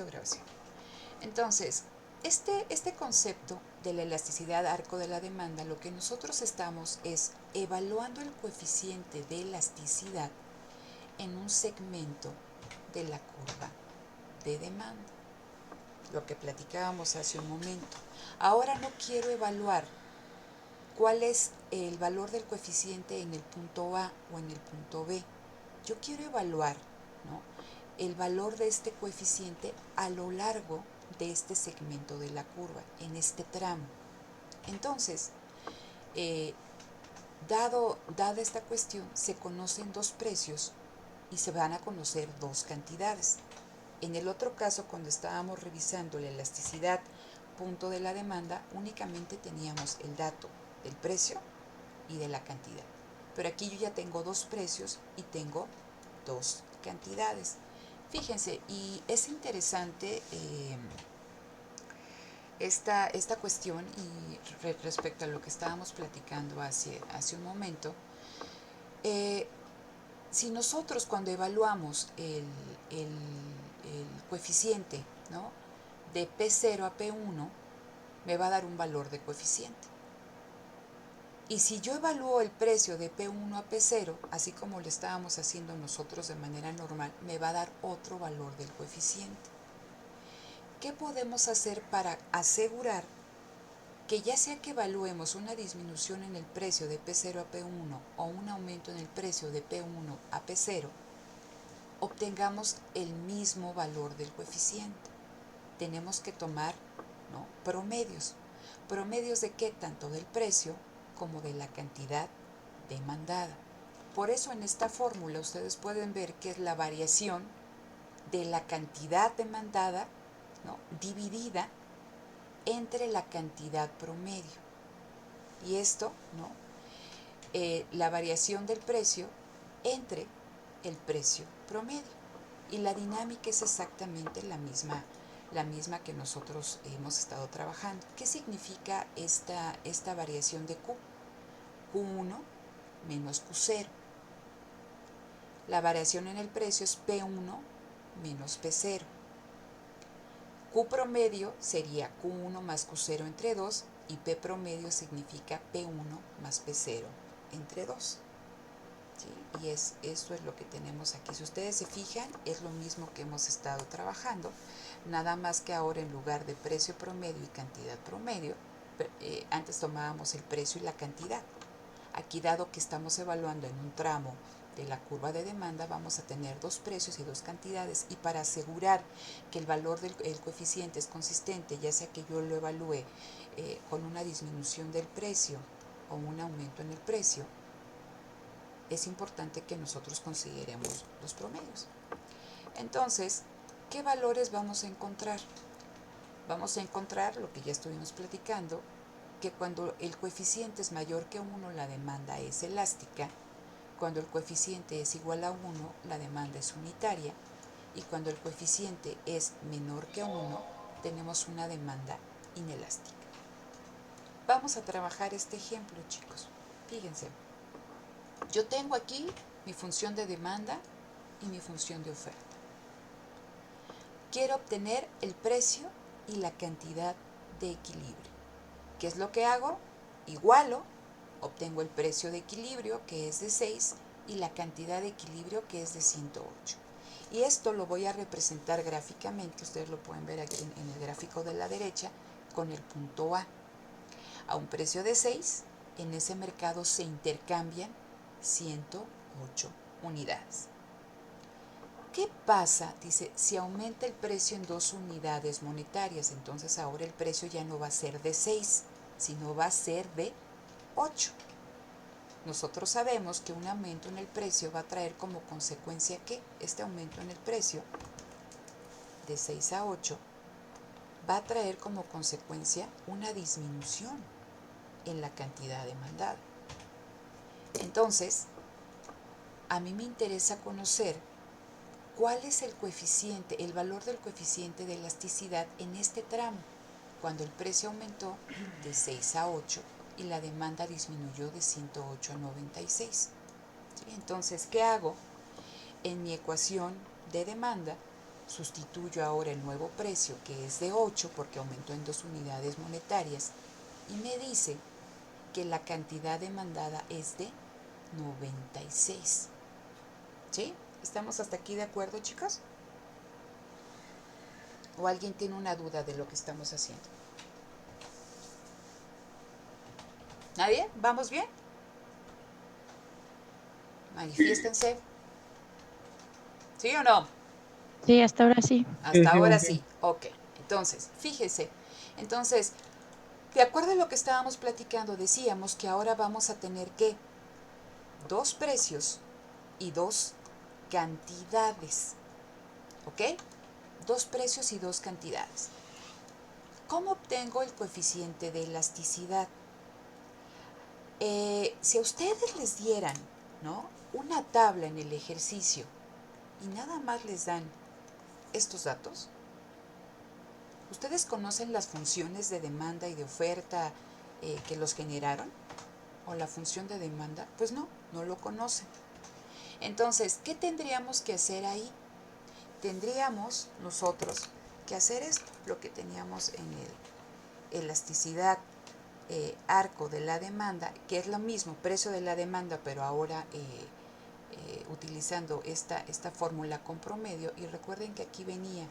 Grabación. Entonces, este concepto de la elasticidad arco de la demanda, lo que nosotros estamos es evaluando el coeficiente de elasticidad en un segmento de la curva de demanda, lo que platicábamos hace un momento. Ahora no quiero evaluar cuál es el valor del coeficiente en el punto A o en el punto B. Yo quiero evaluar, ¿no?, el valor de este coeficiente a lo largo de este segmento de la curva, en este tramo. Entonces, dada esta cuestión, se conocen dos precios y se van a conocer dos cantidades. En el otro caso, cuando estábamos revisando la elasticidad punto de la demanda, únicamente teníamos el dato del precio y de la cantidad. Pero aquí yo ya tengo dos precios y tengo dos cantidades. Fíjense, y es interesante esta cuestión, y respecto a lo que estábamos platicando hace un momento, si nosotros cuando evaluamos el coeficiente, ¿no?, de P0 a P1, me va a dar un valor de coeficiente. Y si yo evalúo el precio de P1 a P0, así como lo estábamos haciendo nosotros de manera normal, me va a dar otro valor del coeficiente. ¿Qué podemos hacer para asegurar que ya sea que evaluemos una disminución en el precio de P0 a P1 o un aumento en el precio de P1 a P0, obtengamos el mismo valor del coeficiente? Tenemos que tomar, ¿no?, promedios. ¿Promedios de qué? Tanto del precio como de la cantidad demandada. Por eso en esta fórmula ustedes pueden ver que es la variación de la cantidad demandada, ¿no?, dividida entre la cantidad promedio. Y esto, ¿no?, la variación del precio entre el precio promedio. Y la dinámica es exactamente la misma que nosotros hemos estado trabajando. ¿Qué significa esta variación de Q? Q1 menos Q0. La variación en el precio es P1 menos P0. Q promedio sería Q1 más Q0 entre 2 y P promedio significa P1 más P0 entre 2. ¿Sí? Y eso es lo que tenemos aquí. Si ustedes se fijan, es lo mismo que hemos estado trabajando, nada más que ahora en lugar de precio promedio y cantidad promedio, antes tomábamos el precio y la cantidad. Aquí, dado que estamos evaluando en un tramo de la curva de demanda, vamos a tener dos precios y dos cantidades, y para asegurar que el valor del coeficiente es consistente, ya sea que yo lo evalúe con una disminución del precio o un aumento en el precio, es importante que nosotros consideremos los promedios. Entonces, ¿qué valores vamos a encontrar? Vamos a encontrar lo que ya estuvimos platicando, que cuando el coeficiente es mayor que 1, la demanda es elástica. Cuando el coeficiente es igual a 1, la demanda es unitaria. Y cuando el coeficiente es menor que 1, tenemos una demanda inelástica. Vamos a trabajar este ejemplo, chicos. Fíjense. Yo tengo aquí mi función de demanda y mi función de oferta. Quiero obtener el precio y la cantidad de equilibrio. ¿Qué es lo que hago? Igualo, obtengo el precio de equilibrio, que es de 6, y la cantidad de equilibrio, que es de 108. Y esto lo voy a representar gráficamente, ustedes lo pueden ver aquí en el gráfico de la derecha, con el punto A. A un precio de 6, en ese mercado se intercambian 108 unidades. ¿Qué pasa? Dice, si aumenta el precio en 2 unidades monetarias, entonces ahora el precio ya no va a ser de 6, sino va a ser de 8. Nosotros sabemos que un aumento en el precio va a traer como consecuencia que este aumento en el precio de 6 a 8 va a traer como consecuencia una disminución en la cantidad demandada. Entonces, a mí me interesa conocer cuál es el coeficiente, el valor del coeficiente de elasticidad en este tramo, cuando el precio aumentó de 6 a 8 y la demanda disminuyó de 108 a 96. ¿Sí? Entonces, ¿qué hago? En mi ecuación de demanda sustituyo ahora el nuevo precio, que es de 8 porque aumentó en 2 unidades monetarias, y me dice que la cantidad demandada es de 96. ¿Sí? ¿Estamos hasta aquí de acuerdo, chicos? ¿O alguien tiene una duda de lo que estamos haciendo? ¿Nadie? ¿Vamos bien? Manifiéstense. ¿Sí o no? Sí, hasta ahora sí. Hasta ahora Vamos sí. bien. Ok. Entonces, fíjese. Entonces, de acuerdo a lo que estábamos platicando, decíamos que ahora vamos a tener que dos precios y dos cantidades. ¿Ok? Dos precios y dos cantidades. ¿Cómo obtengo el coeficiente de elasticidad? Si a ustedes les dieran, ¿no?, una tabla en el ejercicio y nada más les dan estos datos, ¿ustedes conocen las funciones de demanda y de oferta que los generaron? ¿O la función de demanda? Pues no, no lo conocen. Entonces, ¿qué tendríamos que hacer ahí? Tendríamos nosotros que hacer esto, lo que teníamos en el elasticidad arco de la demanda, que es lo mismo, precio de la demanda, pero ahora utilizando esta fórmula con promedio. Y recuerden que aquí venía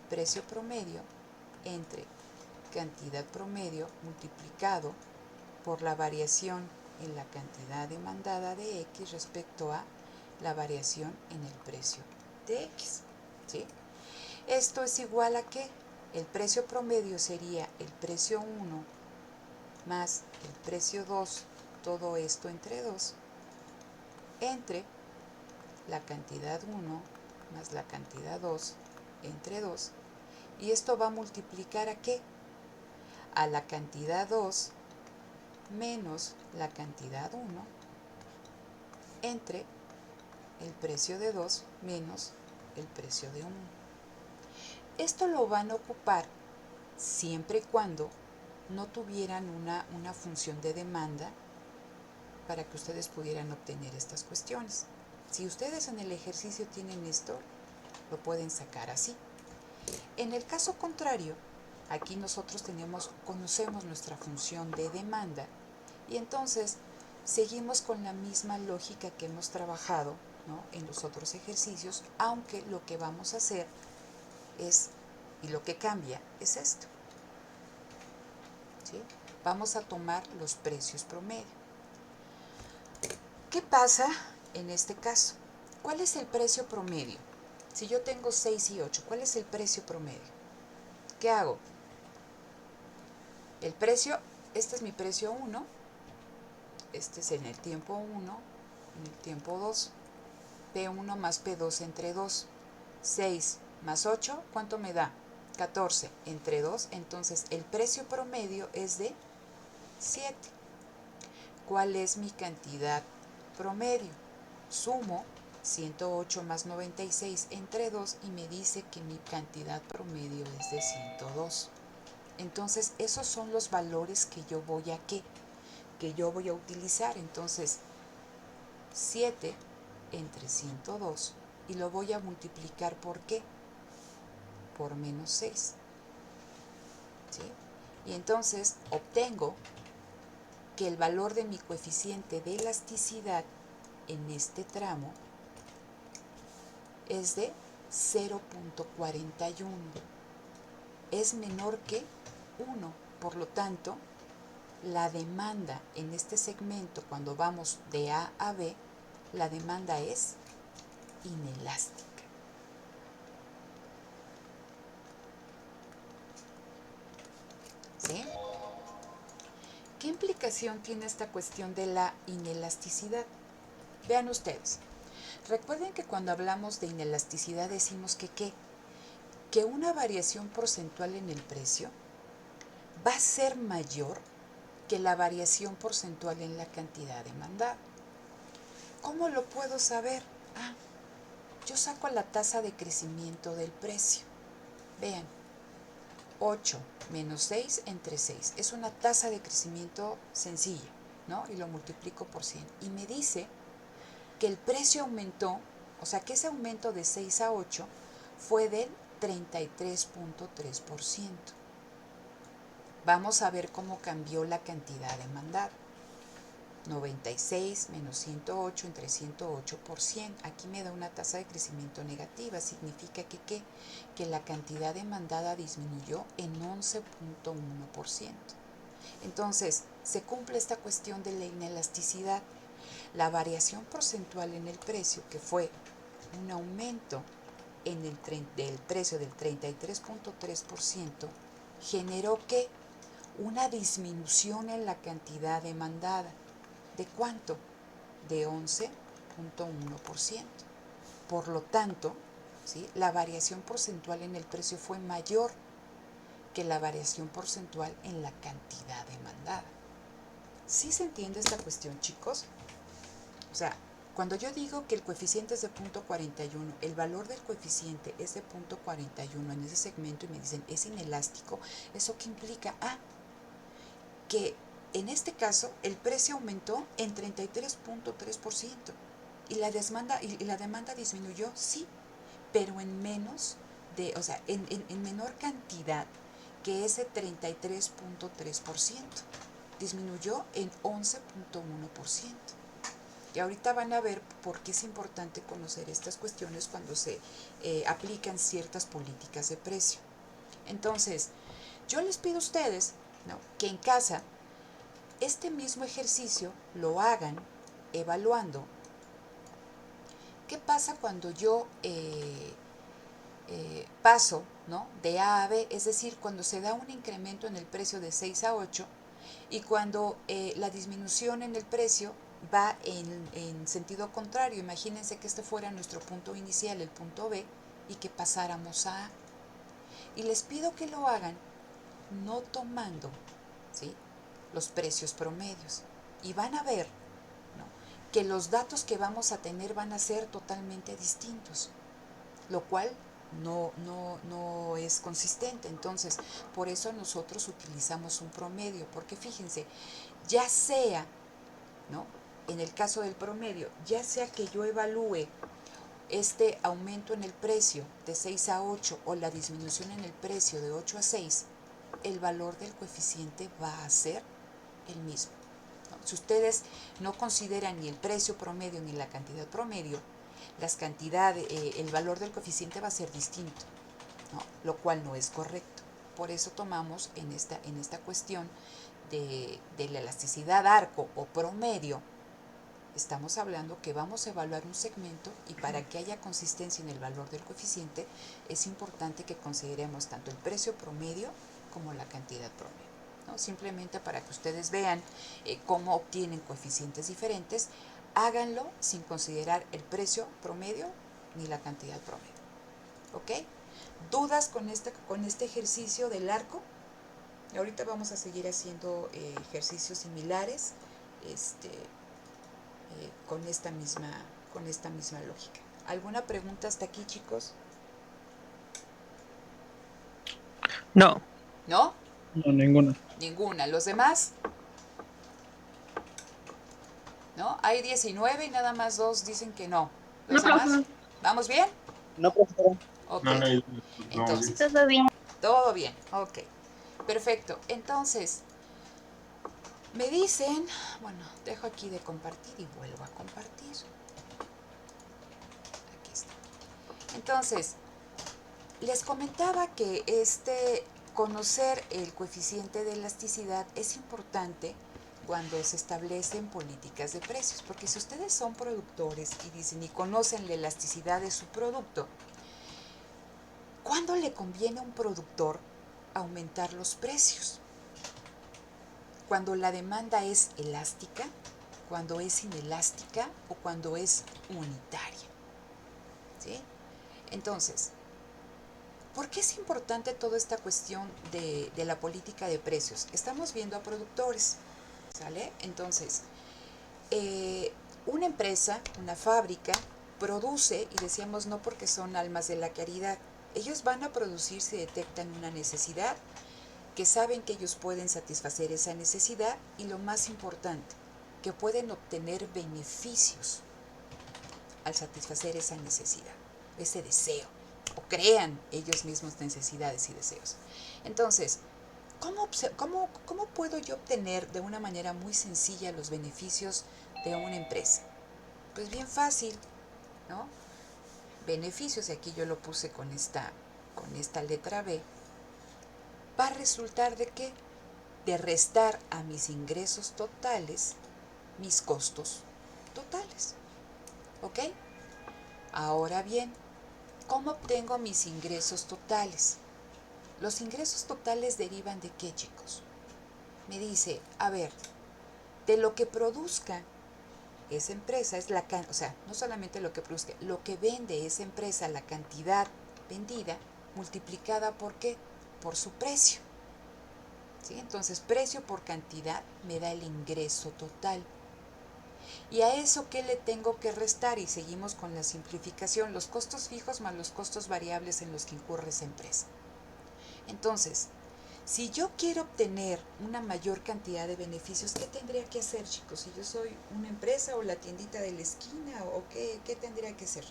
precio promedio entre cantidad promedio multiplicado por la variación en la cantidad demandada de X respecto a la variación en el precio de X. ¿Sí? Esto es igual a que el precio promedio sería el precio 1 más el precio 2, todo esto entre 2, entre la cantidad 1 más la cantidad 2 entre 2, y esto va a multiplicar ¿a qué? A la cantidad 2 menos la cantidad 1 entre el precio de 2 menos el precio de 1. Esto lo van a ocupar siempre y cuando no tuvieran una función de demanda para que ustedes pudieran obtener estas cuestiones. Si ustedes en el ejercicio tienen esto, lo pueden sacar así. En el caso contrario, aquí nosotros conocemos nuestra función de demanda y entonces seguimos con la misma lógica que hemos trabajado, ¿no?, en los otros ejercicios, aunque lo que vamos a hacer es, y lo que cambia, es esto. ¿Sí? Vamos a tomar los precios promedio. ¿Qué pasa en este caso? ¿Cuál es el precio promedio? Si yo tengo 6 y 8, ¿cuál es el precio promedio? ¿Qué hago? El precio, este es mi precio 1, este es en el tiempo 1, en el tiempo 2, P1 más P2 entre 2, 6 más 8, ¿cuánto me da? 14 entre 2, entonces el precio promedio es de 7. ¿Cuál es mi cantidad promedio? Sumo 108 más 96 entre 2 y me dice que mi cantidad promedio es de 102. Entonces, esos son los valores que yo voy a utilizar. Entonces, 7 entre 102 y lo voy a multiplicar ¿por qué? Por menos 6. ¿Sí? Y entonces obtengo que el valor de mi coeficiente de elasticidad en este tramo es de 0.41. Es menor que 1. Por lo tanto, la demanda en este segmento, cuando vamos de A a B, la demanda es inelástica. ¿Sí? ¿Qué implicación tiene esta cuestión de la inelasticidad? Vean ustedes. Recuerden que cuando hablamos de inelasticidad decimos que una variación porcentual en el precio va a ser mayor que la variación porcentual en la cantidad demandada. ¿Cómo lo puedo saber? Yo saco la tasa de crecimiento del precio. Vean, 8 menos 6 entre 6. Es una tasa de crecimiento sencilla, ¿no? Y lo multiplico por 100. Y me dice que el precio aumentó, o sea que ese aumento de 6 a 8 fue del 33.3%. Vamos a ver cómo cambió la cantidad demandada. 96 menos 108 entre 108 por 100. Aquí me da una tasa de crecimiento negativa. Significa que la cantidad demandada disminuyó en 11.1%. Entonces, se cumple esta cuestión de la inelasticidad. La variación porcentual en el precio, que fue un aumento del precio del 33.3%, generó que una disminución en la cantidad demandada. ¿De cuánto? De 11.1%. Por lo tanto, ¿sí?, la variación porcentual en el precio fue mayor que la variación porcentual en la cantidad demandada. ¿Sí se entiende esta cuestión, chicos? O sea, cuando yo digo que el coeficiente es de 0.41, el valor del coeficiente es de 0.41 en ese segmento y me dicen es inelástico, ¿eso qué implica? Que en este caso el precio aumentó en 33.3% y la demanda disminuyó, sí, pero en menos de, o sea, en menor cantidad que ese 33.3%. Disminuyó en 11.1%. Y ahorita van a ver por qué es importante conocer estas cuestiones cuando se aplican ciertas políticas de precio. Entonces, yo les pido a ustedes, ¿no?, que en casa este mismo ejercicio lo hagan evaluando qué pasa cuando yo paso, ¿no?, de A a B, es decir, cuando se da un incremento en el precio de 6 a 8 y cuando la disminución en el precio va en sentido contrario. Imagínense que este fuera nuestro punto inicial, el punto B, y que pasáramos a A. Y les pido que lo hagan no tomando, ¿sí?, los precios promedios. Y van a ver, ¿no?, que los datos que vamos a tener van a ser totalmente distintos, lo cual no es consistente. Entonces, por eso nosotros utilizamos un promedio, porque fíjense, ya sea, ¿no?, en el caso del promedio, ya sea que yo evalúe este aumento en el precio de 6 a 8 o la disminución en el precio de 8 a 6, el valor del coeficiente va a ser el mismo, ¿no? Si ustedes no consideran ni el precio promedio ni la cantidad promedio, el valor del coeficiente va a ser distinto, ¿no?, lo cual no es correcto. Por eso tomamos en esta cuestión de la elasticidad arco o promedio, estamos hablando que vamos a evaluar un segmento y para que haya consistencia en el valor del coeficiente es importante que consideremos tanto el precio promedio como la cantidad promedio, ¿no? Simplemente para que ustedes vean cómo obtienen coeficientes diferentes, háganlo sin considerar el precio promedio ni la cantidad promedio. ¿Ok? ¿Dudas con este ejercicio del arco? Ahorita vamos a seguir haciendo ejercicios similares con esta misma lógica. ¿Alguna pregunta hasta aquí, chicos? No. ¿No? No, ninguna. Ninguna. ¿Los demás? ¿No? Hay 19 y nada más 2 dicen que no. ¿Los demás? ¿Vamos bien? No, profesora. Ok. No, Entonces, Todo bien. todo bien. Ok. Perfecto. Entonces, me dicen, bueno, dejo aquí de compartir y vuelvo a compartir. Aquí está. Entonces, les comentaba que conocer el coeficiente de elasticidad es importante cuando se establecen políticas de precios, porque si ustedes son productores y dicen y conocen la elasticidad de su producto, ¿cuándo le conviene a un productor aumentar los precios? Cuando la demanda es elástica, cuando es inelástica o cuando es unitaria, ¿sí? Entonces, ¿por qué es importante toda esta cuestión de la política de precios? Estamos viendo a productores, ¿sale? Entonces, una empresa, una fábrica, produce, y decíamos no porque son almas de la caridad, ellos van a producir si detectan una necesidad, que saben que ellos pueden satisfacer esa necesidad y lo más importante, que pueden obtener beneficios al satisfacer esa necesidad, ese deseo. o crean ellos mismos necesidades y deseos. Entonces, ¿cómo puedo yo obtener de una manera muy sencilla los beneficios de una empresa? Pues bien fácil, ¿no? Beneficios, y aquí yo lo puse con esta letra B, va a resultar de qué? De restar a mis ingresos totales mis costos totales. ¿Ok? Ahora bien, ¿cómo obtengo mis ingresos totales? Los ingresos totales derivan de qué, chicos? Me dice, a ver, de lo que produzca esa empresa, o sea, no solamente lo que produzca, lo que vende esa empresa, la cantidad vendida, multiplicada por qué? Por su precio. ¿Sí? Entonces, precio por cantidad me da el ingreso total. ¿Y a eso qué le tengo que restar? Y seguimos con la simplificación, los costos fijos más los costos variables en los que incurre esa empresa. Entonces, si yo quiero obtener una mayor cantidad de beneficios, ¿qué tendría que hacer, chicos? Si yo soy una empresa o la tiendita de la esquina, ¿o qué tendría que hacer?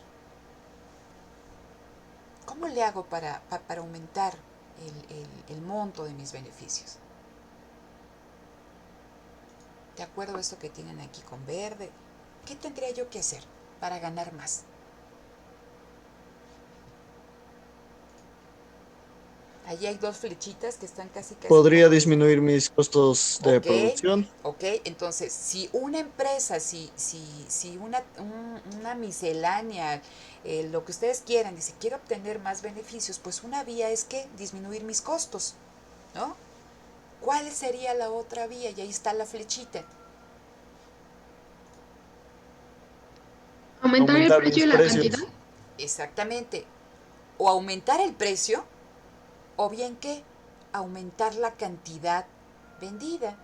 ¿Cómo le hago para aumentar el monto de mis beneficios? ¿De acuerdo a esto que tienen aquí con verde? ¿Qué tendría yo que hacer para ganar más? Allí hay dos flechitas que están casi Podría como disminuir mis costos de Ok, producción. ok. Entonces, si una empresa, si una miscelánea, lo que ustedes quieran, dice, quiero obtener más beneficios, pues una vía es que disminuir mis costos, ¿no? ¿Cuál sería la otra vía? Y ahí está la flechita. Aumentar el Aumentar precio mis y la cantidad. precios. Exactamente. O aumentar el precio, o bien que aumentar la cantidad vendida.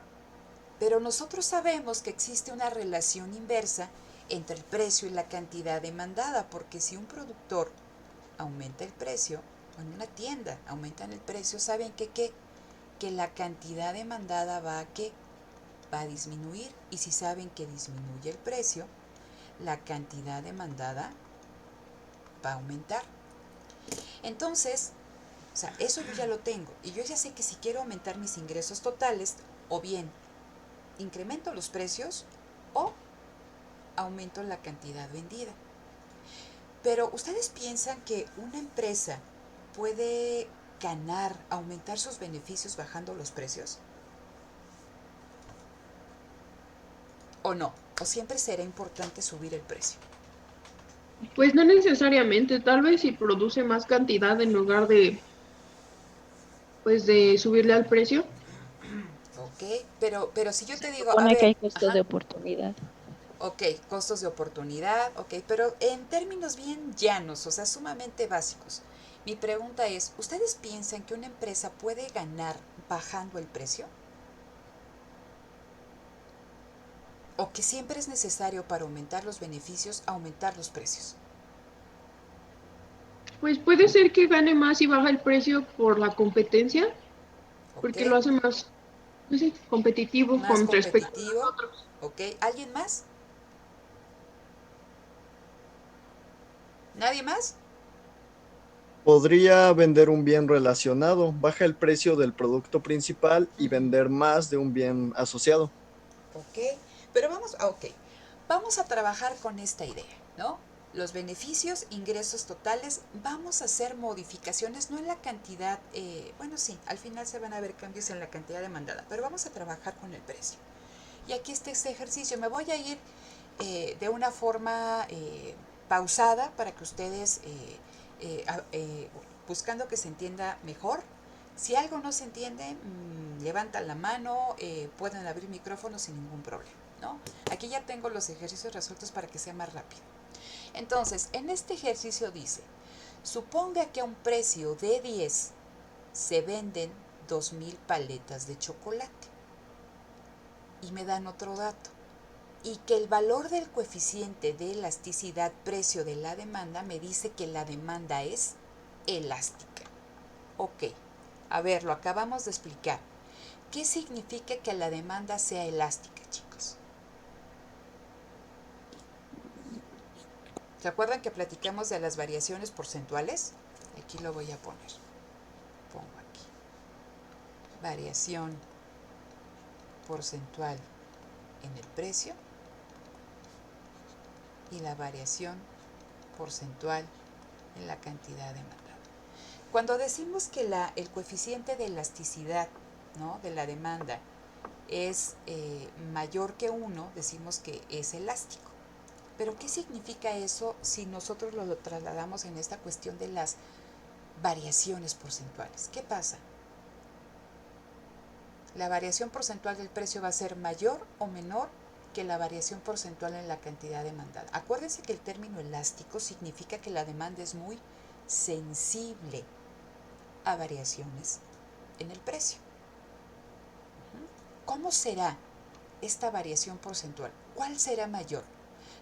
Pero nosotros sabemos que existe una relación inversa entre el precio y la cantidad demandada, porque si un productor aumenta el precio, o en una tienda aumentan el precio, ¿saben qué? Que la cantidad demandada va a ¿qué? Va a disminuir, y si saben que disminuye el precio, la cantidad demandada va a aumentar. Entonces, o sea, eso yo ya lo tengo, y yo ya sé que si quiero aumentar mis ingresos totales, o bien incremento los precios, o aumento la cantidad vendida. Pero ¿ustedes piensan que una empresa puede ganar, aumentar sus beneficios bajando los precios? ¿O no? ¿O siempre será importante subir el precio? Pues no necesariamente, tal vez si produce más cantidad en lugar de, pues de subirle al precio. ¿Ok? Pero si yo Se te digo, a supone que ver, hay costo ajá, de oportunidad. ok, costos de oportunidad, ok, pero en términos bien llanos, o sea, sumamente básicos, mi pregunta es, ¿ustedes piensan que una empresa puede ganar bajando el precio? ¿O que siempre es necesario para aumentar los beneficios aumentar los precios? Pues puede ser que gane más y baja el precio por la competencia, ¿Ok? porque lo hace más, no sé, competitivo Más con respecto a los competitivo, otros. ¿ok? ¿Alguien más? ¿Nadie más? Podría vender un bien relacionado, baja el precio del producto principal y Ujú. vender más de un bien asociado. ¿Ok? Pero vamos a trabajar con esta idea, ¿no? Los beneficios, ingresos totales, vamos a hacer modificaciones, no en la cantidad, bueno, sí, al final se van a ver cambios en la cantidad demandada, pero vamos a trabajar con el precio. Y aquí está este ejercicio, me voy a ir de una forma pausada para que ustedes, buscando que se entienda mejor, si algo no se entiende, levantan la mano, pueden abrir micrófono sin ningún problema, ¿no? Aquí ya tengo los ejercicios resueltos para que sea más rápido. Entonces, en este ejercicio dice, suponga que a un precio de 10 se venden 2000 paletas de chocolate. Y me dan otro dato. Y que el valor del coeficiente de elasticidad precio de la demanda me dice que la demanda es elástica. Ok, a ver, lo acabamos de explicar. ¿Qué significa que la demanda sea elástica, chicos? ¿Se acuerdan que platicamos de las variaciones porcentuales? Aquí lo voy a poner. Pongo aquí. Variación porcentual en el precio y la variación porcentual en la cantidad demandada. Cuando decimos que el coeficiente de elasticidad, ¿no?, de la demanda es mayor que 1, decimos que es elástico. Pero ¿qué significa eso si nosotros lo trasladamos en esta cuestión de las variaciones porcentuales? ¿Qué pasa? ¿La variación porcentual del precio va a ser mayor o menor que la variación porcentual en la cantidad demandada? Acuérdense que el término elástico significa que la demanda es muy sensible a variaciones en el precio. ¿Cómo será esta variación porcentual? ¿Cuál será mayor?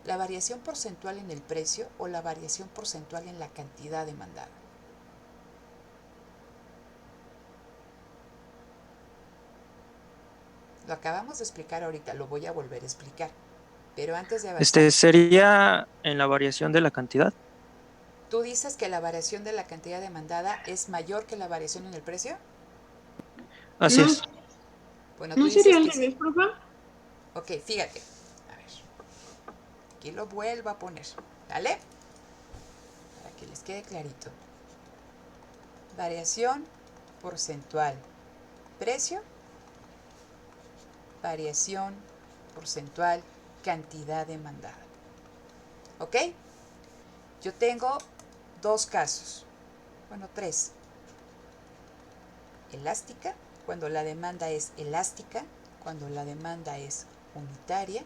¿La variación porcentual en el precio o la variación porcentual en la cantidad demandada? Lo acabamos de explicar ahorita, lo voy a volver a explicar. Pero antes de avanzar, ¿Sería en la variación de la cantidad? ¿tú dices que la variación de la cantidad demandada es mayor que la variación en el precio? Así No, es. Bueno, tú ¿no sería dices al que sí. revés, profe? Ok, fíjate. A ver, aquí lo vuelvo a poner. ¿Vale? Para que les quede clarito. Variación porcentual. Precio. Variación porcentual. Cantidad demandada. ¿Ok? Yo tengo dos casos. Bueno, tres. Elástica, cuando la demanda es elástica, cuando la demanda es unitaria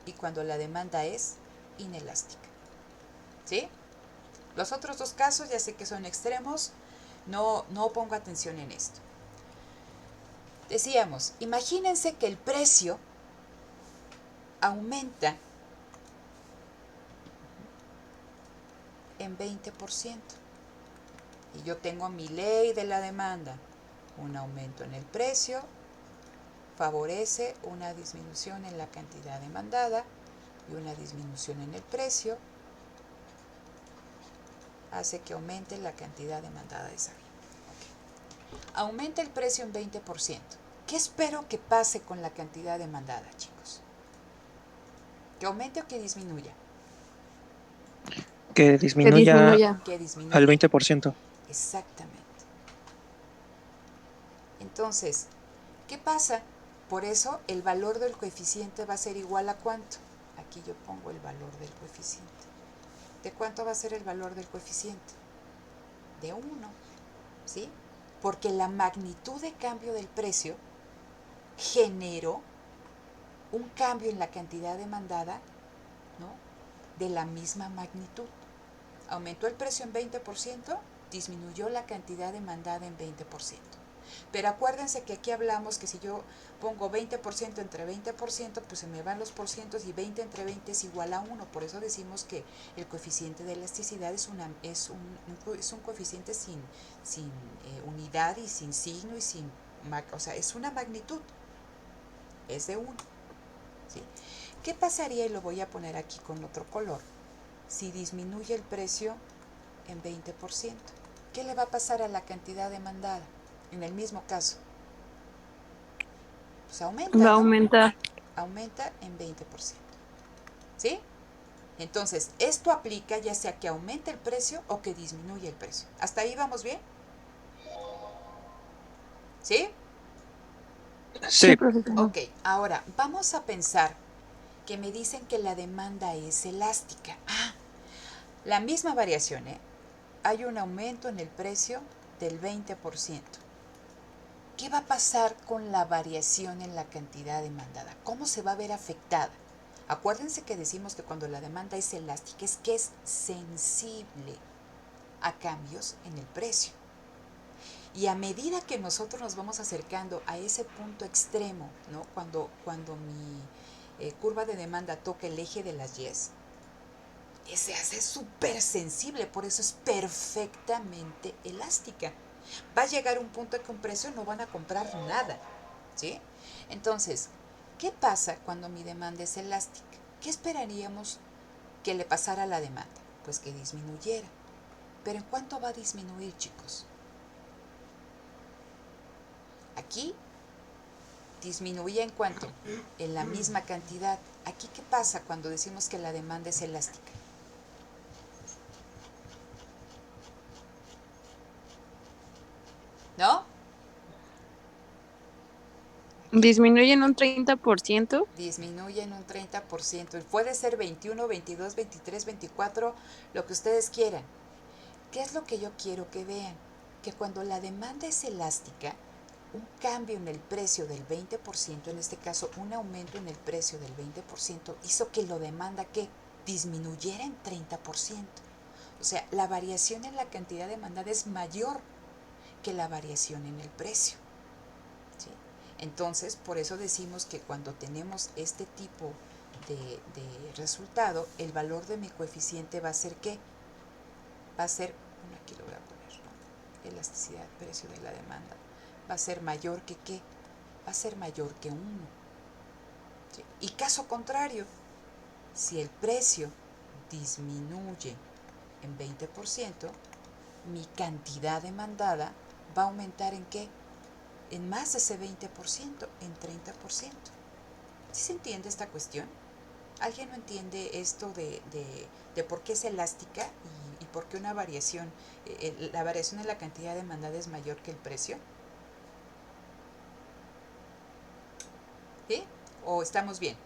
y cuando la demanda es inelástica. ¿Sí? Los otros dos casos ya sé que son extremos, no pongo atención en esto. Decíamos, imagínense que el precio aumenta en 20%. Y yo tengo mi ley de la demanda. Un aumento en el precio favorece una disminución en la cantidad demandada y una disminución en el precio hace que aumente la cantidad demandada de esa. Okay. Aumenta el precio en 20%. ¿Qué espero que pase con la cantidad demandada, chicos? ¿Que aumente o que disminuya? Que disminuya Que disminuya. al 20%. Exactamente. Entonces, ¿qué pasa? Por eso el valor del coeficiente va a ser igual a ¿cuánto? Aquí yo pongo el valor del coeficiente. ¿De cuánto va a ser el valor del coeficiente? De 1, ¿sí? Porque la magnitud de cambio del precio generó un cambio en la cantidad demandada, ¿no?, de la misma magnitud. Aumentó el precio en 20%, disminuyó la cantidad demandada en 20%. Pero acuérdense que aquí hablamos que si yo pongo 20% entre 20%, pues se me van los porcientos y 20 entre 20 es igual a 1. Por eso decimos que el coeficiente de elasticidad es un coeficiente sin unidad y sin signo y sin... O sea, es una magnitud. Es de 1. ¿Sí? ¿Qué pasaría? Y lo voy a poner aquí con otro color. Si disminuye el precio en 20%, ¿qué le va a pasar a la cantidad demandada? En el mismo caso, pues aumenta, Va a ¿no? aumentar. Aumenta en 20%. ¿Sí? Entonces, esto aplica ya sea que aumente el precio o que disminuya el precio. ¿Hasta ahí vamos bien? ¿Sí? Sí, Sí, profesor. Ok, ahora vamos a pensar que me dicen que la demanda es elástica. Ah, la misma variación, ¿eh? Hay un aumento en el precio del 20%. ¿Qué va a pasar con la variación en la cantidad demandada? ¿Cómo se va a ver afectada? Acuérdense que decimos que cuando la demanda es elástica es que es sensible a cambios en el precio. Y a medida que nosotros nos vamos acercando a ese punto extremo, ¿no?, cuando mi curva de demanda toca el eje de las Y's, se hace súper sensible, por eso es perfectamente elástica. Va a llegar un punto en que un precio no van a comprar nada, ¿sí? Entonces, ¿qué pasa cuando mi demanda es elástica? ¿Qué esperaríamos que le pasara a la demanda? Pues que disminuyera. Pero ¿en cuánto va a disminuir, chicos? Aquí disminuía en cuánto, en la misma cantidad. Aquí, ¿qué pasa cuando decimos que la demanda es elástica? ¿No? Disminuye en un 30%. Disminuye en un 30%. Puede ser 21, 22, 23, 24, lo que ustedes quieran. ¿Qué es lo que yo quiero que vean? Que cuando la demanda es elástica, un cambio en el precio del 20%, en este caso un aumento en el precio del 20%, hizo que lo demanda que disminuyera en 30%. O sea, la variación en la cantidad demandada es mayor que la variación en el precio. ¿Sí? Entonces, por eso decimos que cuando tenemos este tipo de resultado, el valor de mi coeficiente va a ser ¿qué? Va a ser, bueno, aquí lo voy a poner, ¿no? Elasticidad, precio de la demanda. Va a ser mayor que ¿qué? Va a ser mayor que 1. ¿Sí? Y caso contrario, si el precio disminuye en 20%, mi cantidad demandada va a aumentar ¿en qué? En más de ese 20%, en 30%. ¿Sí se entiende esta cuestión? ¿Alguien no entiende esto de por qué es elástica y por qué una variación, la variación en la cantidad demandada es mayor que el precio? ¿Sí? ¿O estamos bien?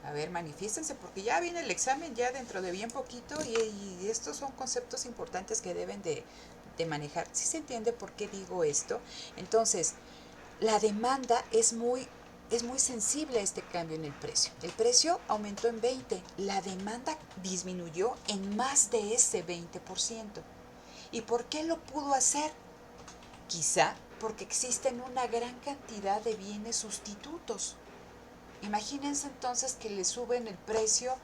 A ver, manifiéstense porque ya viene el examen ya dentro de bien poquito y estos son conceptos importantes que deben de manejar. ¿Sí se entiende por qué digo esto? Entonces, la demanda es muy sensible a este cambio en el precio. El precio aumentó en 20, la demanda disminuyó en más de ese 20%. ¿Y por qué lo pudo hacer? Quizá porque existen una gran cantidad de bienes sustitutos. Imagínense entonces que le suben el precio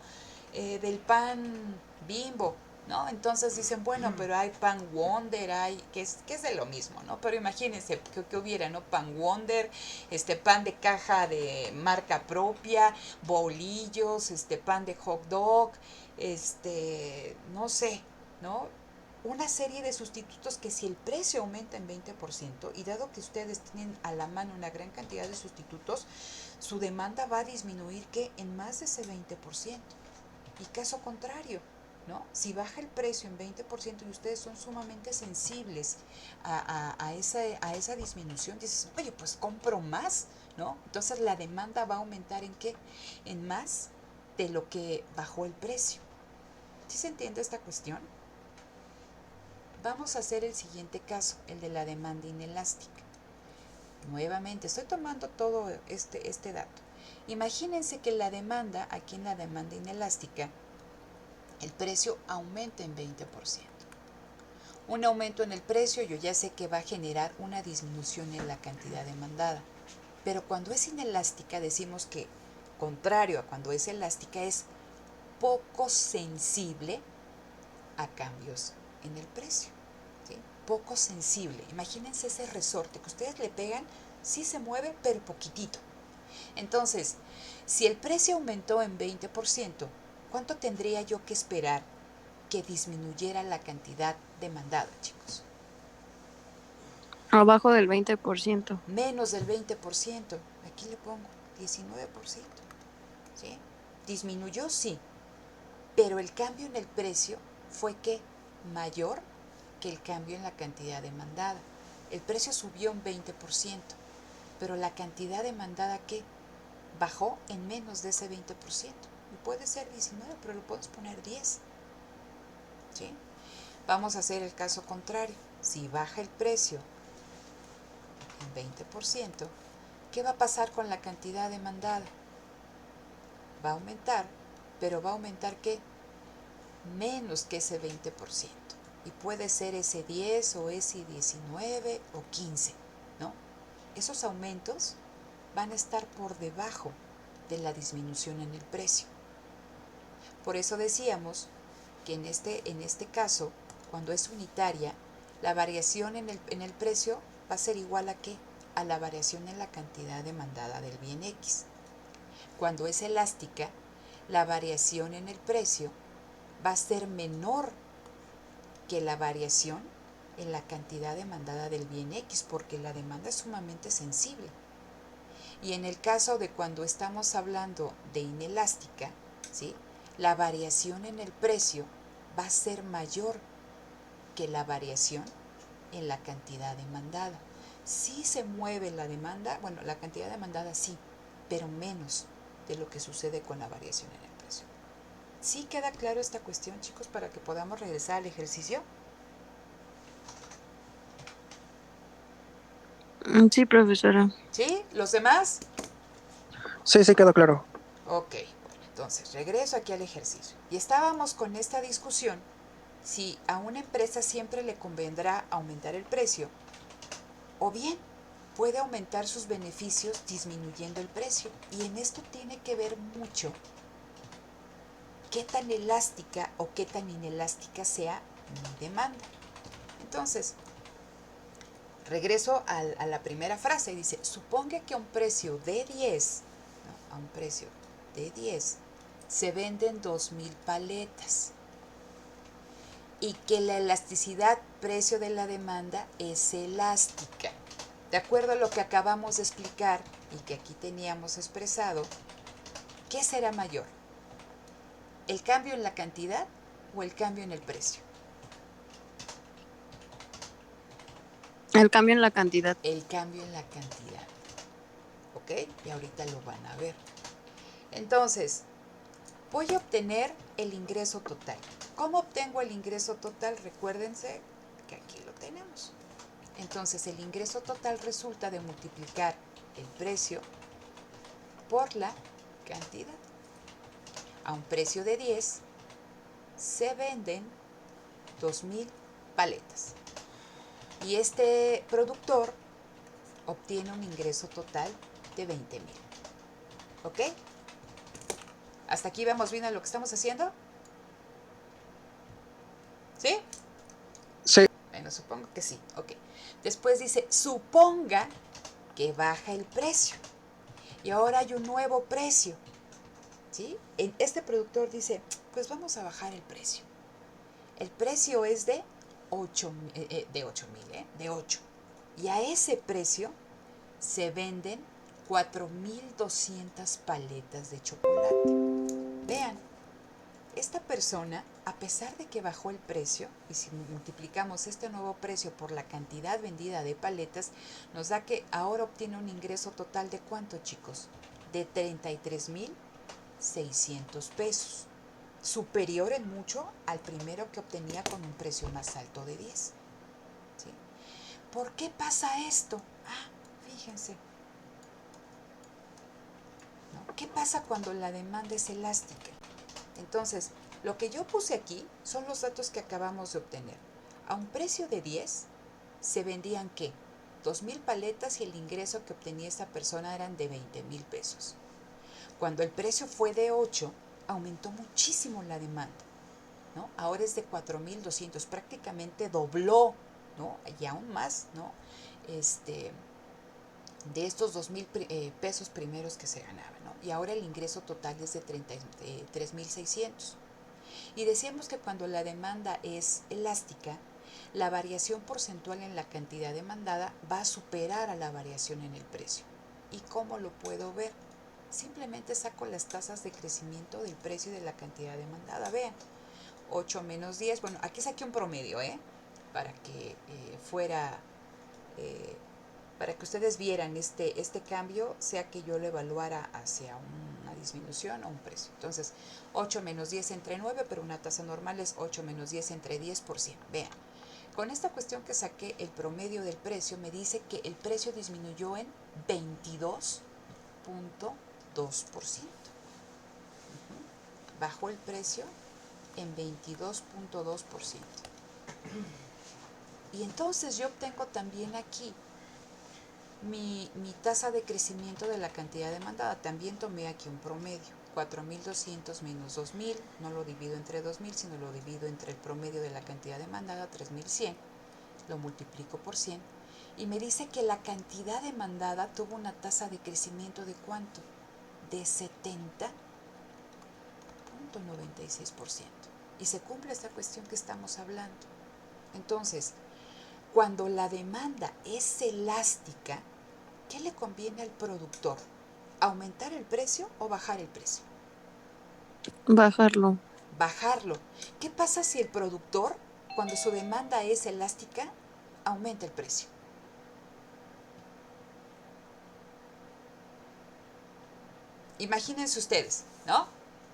del pan Bimbo, ¿no? Entonces dicen, bueno, pero hay pan Wonder, que es de lo mismo, ¿no? Pero imagínense que hubiera, ¿no? Pan Wonder, pan de caja de marca propia, bolillos, pan de hot dog, no sé, ¿no? Una serie de sustitutos que si el precio aumenta en 20%, y dado que ustedes tienen a la mano una gran cantidad de sustitutos, su demanda va a disminuir que en más de ese 20%. Y caso contrario, ¿no? Si baja el precio en 20% y ustedes son sumamente sensibles a esa disminución, dices, oye, pues compro más, ¿no? Entonces la demanda va a aumentar ¿en qué? En más de lo que bajó el precio. ¿Sí se entiende esta cuestión? Vamos a hacer el siguiente caso, el de la demanda inelástica. Nuevamente, estoy tomando todo este dato. Imagínense que la demanda, aquí en la demanda inelástica, el precio aumenta en 20%. Un aumento en el precio yo ya sé que va a generar una disminución en la cantidad demandada. Pero cuando es inelástica decimos que, contrario a cuando es elástica, es poco sensible a cambios en el precio. ¿Sí? Poco sensible. Imagínense ese resorte que ustedes le pegan, sí se mueve, pero poquitito. Entonces, si el precio aumentó en 20%, ¿cuánto tendría yo que esperar que disminuyera la cantidad demandada, chicos? Abajo del 20%. Menos del 20%. Aquí le pongo 19%. ¿Sí? Disminuyó, sí, pero el cambio en el precio fue que mayor que el cambio en la cantidad demandada. El precio subió un 20%, pero la cantidad demandada ¿qué? Bajó en menos de ese 20%. Y puede ser 19, pero lo podemos poner 10. ¿Sí? Vamos a hacer el caso contrario. Si baja el precio en 20%, ¿qué va a pasar con la cantidad demandada? Va a aumentar, pero va a aumentar ¿qué? Menos que ese 20%. Y puede ser ese 10 o ese 19 o 15, ¿no? Esos aumentos van a estar por debajo de la disminución en el precio. Por eso decíamos que en este caso, cuando es unitaria, la variación en el precio va a ser igual a ¿qué? A la variación en la cantidad demandada del bien X. Cuando es elástica, la variación en el precio va a ser menor que la variación en la cantidad demandada del bien X, porque la demanda es sumamente sensible. Y en el caso de cuando estamos hablando de inelástica, ¿sí?, la variación en el precio va a ser mayor que la variación en la cantidad demandada. Sí se mueve la demanda, bueno, la cantidad demandada sí, pero menos de lo que sucede con la variación en el precio. ¿Sí queda claro esta cuestión, chicos, para que podamos regresar al ejercicio? Sí, profesora. ¿Sí? ¿Los demás? Sí, sí, quedó claro. Ok, bueno, entonces regreso aquí al ejercicio. Y estábamos con esta discusión si a una empresa siempre le convendrá aumentar el precio o bien puede aumentar sus beneficios disminuyendo el precio. Y en esto tiene que ver mucho qué tan elástica o qué tan inelástica sea mi demanda. Entonces, regreso a la primera frase y dice, suponga que a un precio de 10, ¿no?, a un precio de 10, se venden 2,000 paletas y que la elasticidad precio de la demanda es elástica. De acuerdo a lo que acabamos de explicar y que aquí teníamos expresado, ¿qué será mayor? ¿El cambio en la cantidad o el cambio en el precio? El cambio en la cantidad. El cambio en la cantidad. ¿Ok? Y ahorita lo van a ver. Entonces, voy a obtener el ingreso total. ¿Cómo obtengo el ingreso total? Recuérdense que aquí lo tenemos. Entonces, el ingreso total resulta de multiplicar el precio por la cantidad. A un precio de 10 se venden 2,000 paletas. Y este productor obtiene un ingreso total de 20,000. ¿Ok? ¿Hasta aquí vamos bien a lo que estamos haciendo? ¿Sí? Sí, Bueno, supongo que sí. Ok. Después dice, suponga que baja el precio. Y ahora hay un nuevo precio. ¿Sí? Este productor dice, pues vamos a bajar el precio. El precio es de 8,000, de 8. Y a ese precio se venden 4,200 paletas de chocolate. Vean, esta persona, a pesar de que bajó el precio, y si multiplicamos este nuevo precio por la cantidad vendida de paletas, nos da que ahora obtiene un ingreso total de ¿cuánto, chicos? De 33,600 pesos. Superior en mucho al primero que obtenía con un precio más alto de 10. ¿Sí? ¿Por qué pasa esto? Ah, fíjense. ¿No? ¿Qué pasa cuando la demanda es elástica? Entonces, lo que yo puse aquí son los datos que acabamos de obtener. A un precio de 10, se vendían ¿qué? 2,000 paletas y el ingreso que obtenía esta persona eran de 20,000 pesos. Cuando el precio fue de 8, aumentó muchísimo la demanda, ¿no? Ahora es de 4,200, prácticamente dobló, ¿no? Y aún más, ¿no? De estos 2,000 pesos primeros que se ganaban, ¿no? Y ahora el ingreso total es de 3,600. Y decíamos que cuando la demanda es elástica, la variación porcentual en la cantidad demandada va a superar a la variación en el precio. ¿Y cómo lo puedo ver? Simplemente saco las tasas de crecimiento del precio y de la cantidad demandada. Vean, 8 menos 10, bueno, aquí saqué un promedio, para que fuera, para que ustedes vieran este cambio, sea que yo lo evaluara hacia una disminución o un precio. Entonces, 8 menos 10 entre 9, pero una tasa normal es 8 menos 10 entre 10%. Vean, con esta cuestión que saqué, el promedio del precio me dice que el precio disminuyó en 22,2%. Bajó el precio en 22,2%. Y entonces yo obtengo también aquí mi tasa de crecimiento de la cantidad demandada. También tomé aquí un promedio. 4,200 menos 2,000, no lo divido entre 2,000, sino lo divido entre el promedio de la cantidad demandada, 3,100. Lo multiplico por 100 y me dice que la cantidad demandada tuvo una tasa de crecimiento de ¿cuánto? De 70%. 70.96%. Y se cumple esta cuestión que estamos hablando. Entonces, cuando la demanda es elástica, ¿qué le conviene al productor? ¿Aumentar el precio o bajar el precio? Bajarlo. Bajarlo. ¿Qué pasa si el productor, cuando su demanda es elástica, aumenta el precio? Imagínense ustedes, ¿no?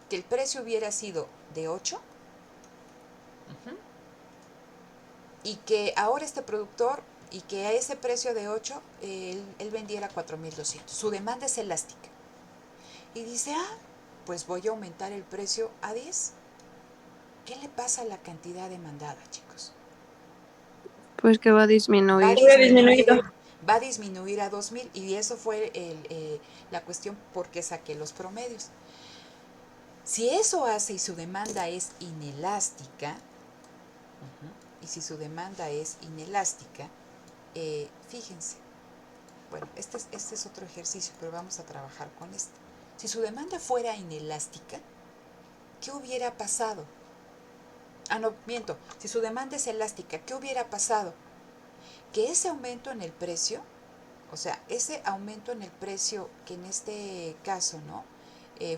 Que el precio hubiera sido de 8 y que ahora este productor y que a ese precio de 8 él vendiera 4.200. Su demanda es elástica. Y dice, pues voy a aumentar el precio a 10. ¿Qué le pasa a la cantidad demandada, chicos? Pues que va a Va a disminuir. disminuir, va a disminuir a 2.000 y eso fue la cuestión por qué saqué los promedios. Si eso hace y su demanda es inelástica, y si su demanda es inelástica, fíjense, bueno, este es otro ejercicio, pero vamos a trabajar con este. Si su demanda fuera inelástica, ¿qué hubiera pasado? No, miento, si su demanda es elástica, ¿qué hubiera pasado? Que ese aumento en el precio, o sea, ese aumento en el precio que en este caso, ¿no?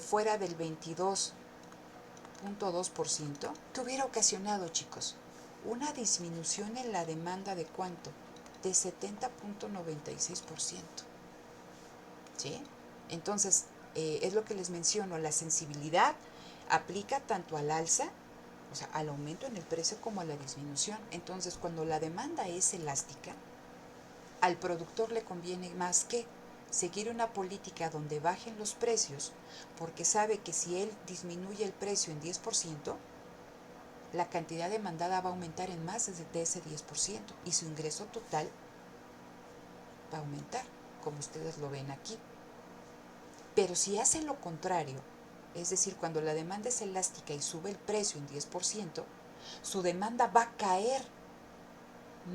Fuera del 22.2%, ¿qué hubiera ocasionado, chicos? Una disminución en la demanda de ¿cuánto? De 70.96%. ¿Sí? Entonces, es lo que les menciono, la sensibilidad aplica tanto al alza, o sea, al aumento en el precio como a la disminución. Entonces, cuando la demanda es elástica, al productor le conviene más que seguir una política donde bajen los precios, porque sabe que si él disminuye el precio en 10%, la cantidad demandada va a aumentar en más de ese 10% y su ingreso total va a aumentar, como ustedes lo ven aquí. Pero si hace lo contrario, es decir, cuando la demanda es elástica y sube el precio en 10%, su demanda va a caer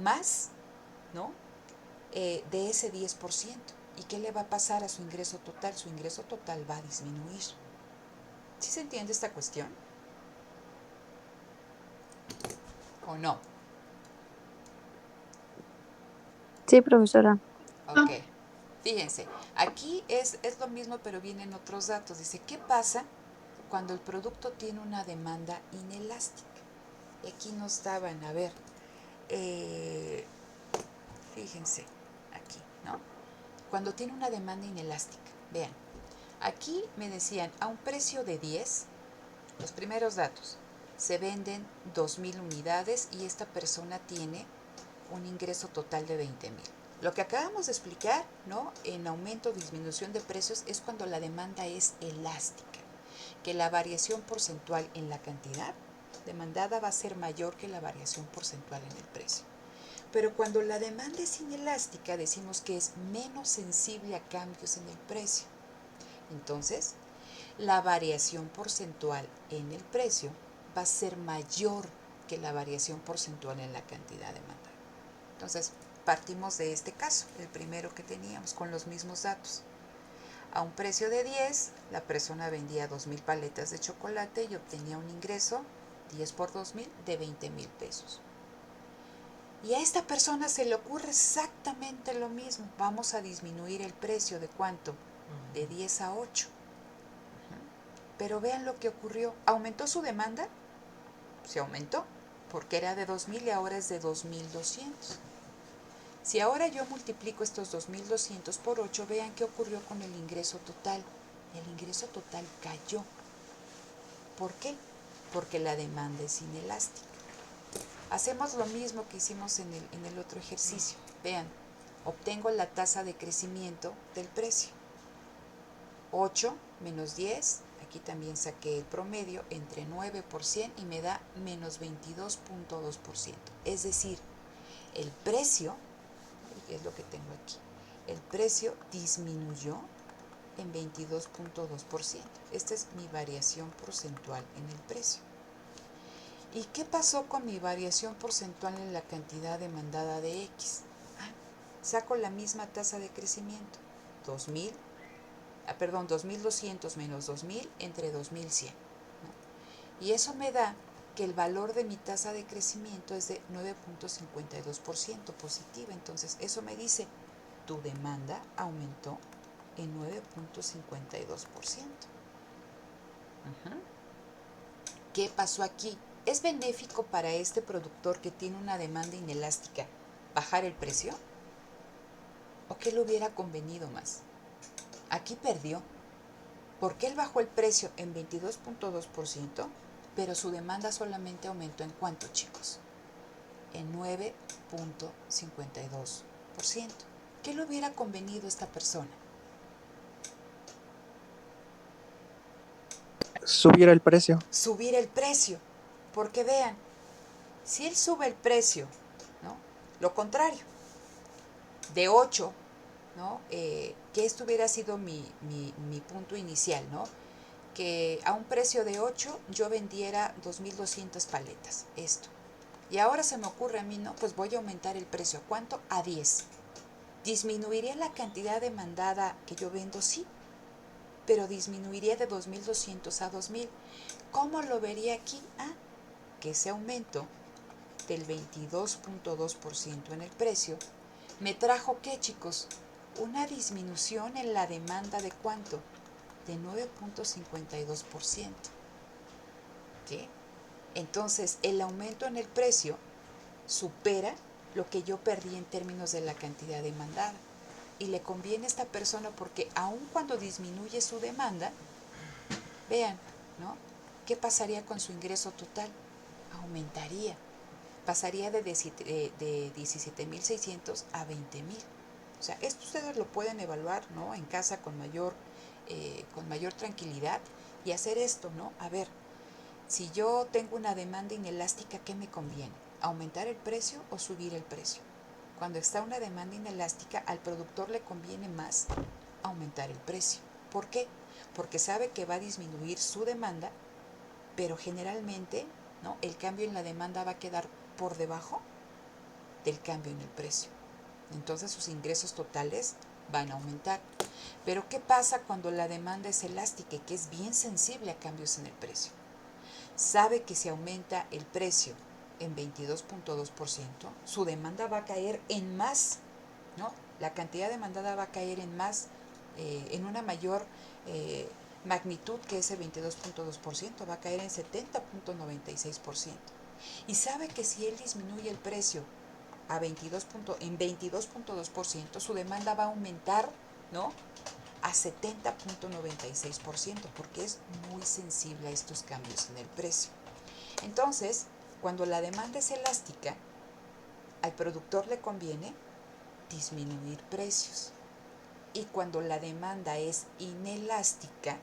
más, ¿no? De ese 10%. ¿Y qué le va a pasar a su ingreso total? Su ingreso total va a disminuir. ¿Sí se entiende esta cuestión? ¿O no? Sí, profesora. Ok. Fíjense, aquí es lo mismo, pero vienen otros datos. Dice, ¿qué pasa cuando el producto tiene una demanda inelástica? Y aquí nos daban, a ver, fíjense, aquí, ¿no? Cuando tiene una demanda inelástica, vean, aquí me decían, a un precio de 10, los primeros datos, se venden 2.000 unidades y esta persona tiene un ingreso total de 20.000. Lo que acabamos de explicar, ¿no? En aumento o disminución de precios es cuando la demanda es elástica, que la variación porcentual en la cantidad demandada va a ser mayor que la variación porcentual en el precio. Pero cuando la demanda es inelástica, decimos que es menos sensible a cambios en el precio. Entonces, la variación porcentual en el precio va a ser mayor que la variación porcentual en la cantidad demandada. Entonces, partimos de este caso, el primero que teníamos, con los mismos datos. A un precio de 10, la persona vendía 2.000 paletas de chocolate y obtenía un ingreso, 10 por 2.000, de 20.000 pesos. Y a esta persona se le ocurre exactamente lo mismo. Vamos a disminuir el precio de ¿cuánto? De 10 a 8. Pero vean lo que ocurrió. ¿Aumentó su demanda? Se aumentó, porque era de 2.000 y ahora es de 2.200. Si ahora yo multiplico estos 2.200 por 8, vean qué ocurrió con el ingreso total. El ingreso total cayó. ¿Por qué? Porque la demanda es inelástica. Hacemos lo mismo que hicimos en el otro ejercicio. Vean, obtengo la tasa de crecimiento del precio. 8 menos 10, aquí también saqué el promedio, entre 9% y me da menos 22.2%. Es decir, el precio, es lo que tengo aquí, el precio disminuyó en 22.2%. Esta es mi variación porcentual en el precio. ¿Y qué pasó con mi variación porcentual en la cantidad demandada de X? Saco la misma tasa de crecimiento, 2.200 menos 2.000 entre 2.100. ¿No? Y eso me da que el valor de mi tasa de crecimiento es de 9.52% positiva. Entonces, eso me dice, tu demanda aumentó en 9.52%. ¿Qué pasó aquí? ¿Es benéfico para este productor que tiene una demanda inelástica bajar el precio? ¿O qué le hubiera convenido más? Aquí perdió, porque él bajó el precio en 22.2%, pero su demanda solamente aumentó ¿en cuánto, chicos? En 9.52%. ¿Qué le hubiera convenido a esta persona? Subir el precio. Subir el precio, porque vean, si él sube el precio, ¿no? Lo contrario, de 8, ¿no? Que esto hubiera sido mi punto inicial, ¿no? Que a un precio de 8 yo vendiera 2.200 paletas, esto. Y ahora se me ocurre a mí, ¿no? Pues voy a aumentar el precio. ¿A cuánto? A 10. ¿Disminuiría la cantidad demandada que yo vendo? Sí, pero disminuiría de 2.200 a 2.000. ¿Cómo lo vería aquí? Que ese aumento del 22.2% en el precio me trajo, ¿qué, chicos? Una disminución en la demanda de ¿cuánto? De 9.52%. ¿Sí? Entonces, el aumento en el precio supera lo que yo perdí en términos de la cantidad demandada. Y le conviene a esta persona porque aun cuando disminuye su demanda, vean, ¿no? ¿Qué pasaría con su ingreso total? Aumentaría. Pasaría de 17.600 a 20.000. O sea, esto ustedes lo pueden evaluar, ¿no? En casa con mayor tranquilidad y hacer esto, ¿no? A ver, si yo tengo una demanda inelástica, ¿qué me conviene? ¿Aumentar el precio o subir el precio? Cuando está una demanda inelástica, al productor le conviene más aumentar el precio. ¿Por qué? Porque sabe que va a disminuir su demanda, pero generalmente, ¿no? El cambio en la demanda va a quedar por debajo del cambio en el precio. Entonces sus ingresos totales van a aumentar. Pero ¿qué pasa cuando la demanda es elástica y que es bien sensible a cambios en el precio? Sabe que si aumenta el precio en 22.2%, su demanda va a caer en más, ¿no? La cantidad demandada va a caer en más, en una mayor magnitud que ese 22.2%, va a caer en 70.96%. Y sabe que si él disminuye el precio a en 22.2%, su demanda va a aumentar, ¿no? A 70.96%, porque es muy sensible a estos cambios en el precio. Entonces, cuando la demanda es elástica, al productor le conviene disminuir precios. Y cuando la demanda es inelástica,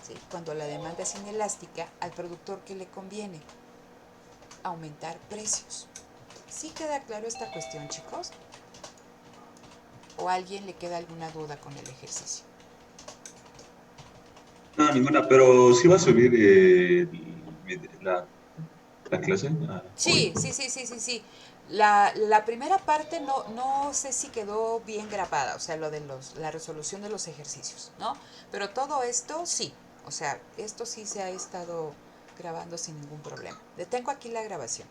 ¿sí? Cuando la demanda es inelástica, al productor, ¿qué le conviene? Aumentar precios. ¿Sí queda claro esta cuestión, chicos? ¿O a alguien le queda alguna duda con el ejercicio? No, ninguna, pero sí va a subir la clase hoy. Sí. La primera parte no sé si quedó bien grabada, o sea, lo de la resolución de los ejercicios, ¿no? Pero todo esto sí, o sea, esto sí se ha estado grabando sin ningún problema. Detengo aquí la grabación.